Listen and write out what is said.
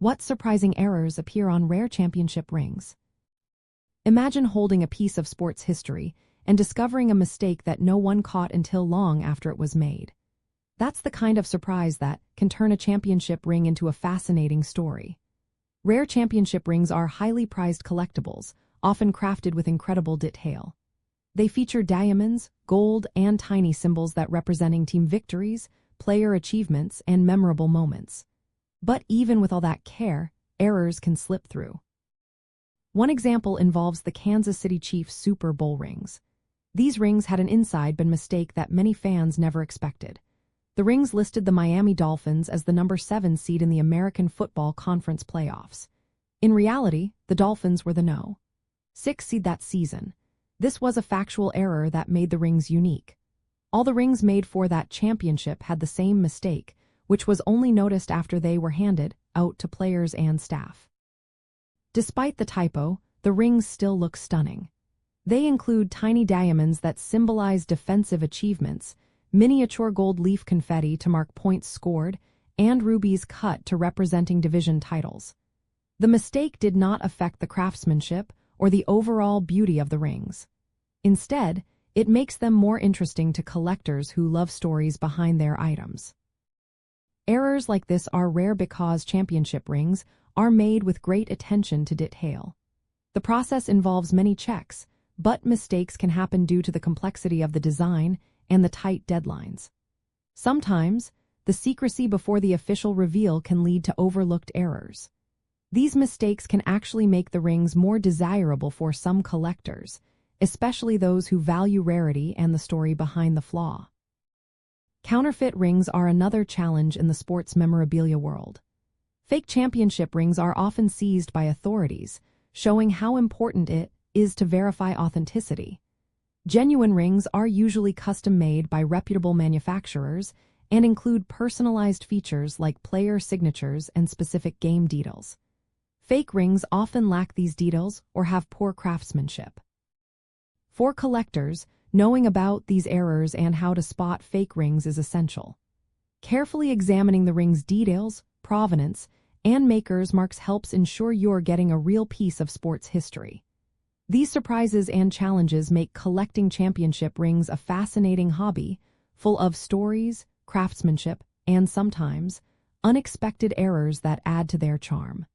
What surprising errors appear on rare championship rings? Imagine holding a piece of sports history and discovering a mistake that no one caught until long after it was made. That's the kind of surprise that can turn a championship ring into a fascinating story. Rare championship rings are highly prized collectibles, often crafted with incredible detail. They feature diamonds, gold, and tiny symbols that representing team victories, player achievements, and memorable moments. But even with all that care, errors can slip through. One example involves the Kansas City Chiefs Super Bowl rings. These rings had an inside mistake that many fans never expected. The rings listed the Miami Dolphins as the number 7 seed in the American Football Conference playoffs. In reality, the Dolphins were the no. 6 seed that season. This was a factual error that made the rings unique. All the rings made for that championship had the same mistake, which was only noticed after they were handed out to players and staff. Despite the typo, the rings still look stunning. They include tiny diamonds that symbolize defensive achievements, miniature gold leaf confetti to mark points scored, and rubies cut to representing division titles. The mistake did not affect the craftsmanship or the overall beauty of the rings. Instead, it makes them more interesting to collectors who love stories behind their items. Errors like this are rare because championship rings are made with great attention to detail. The process involves many checks, but mistakes can happen due to the complexity of the design and the tight deadlines. Sometimes, the secrecy before the official reveal can lead to overlooked errors. These mistakes can actually make the rings more desirable for some collectors, especially those who value rarity and the story behind the flaw. Counterfeit rings are another challenge in the sports memorabilia world. Fake championship rings are often seized by authorities, showing how important it is to verify authenticity. Genuine rings are usually custom-made by reputable manufacturers and include personalized features like player signatures and specific game details. Fake rings often lack these details or have poor craftsmanship. For collectors, knowing about these errors and how to spot fake rings is essential. Carefully examining the ring's details, provenance, and maker's marks helps ensure you're getting a real piece of sports history. These surprises and challenges make collecting championship rings a fascinating hobby, full of stories, craftsmanship, and sometimes unexpected errors that add to their charm.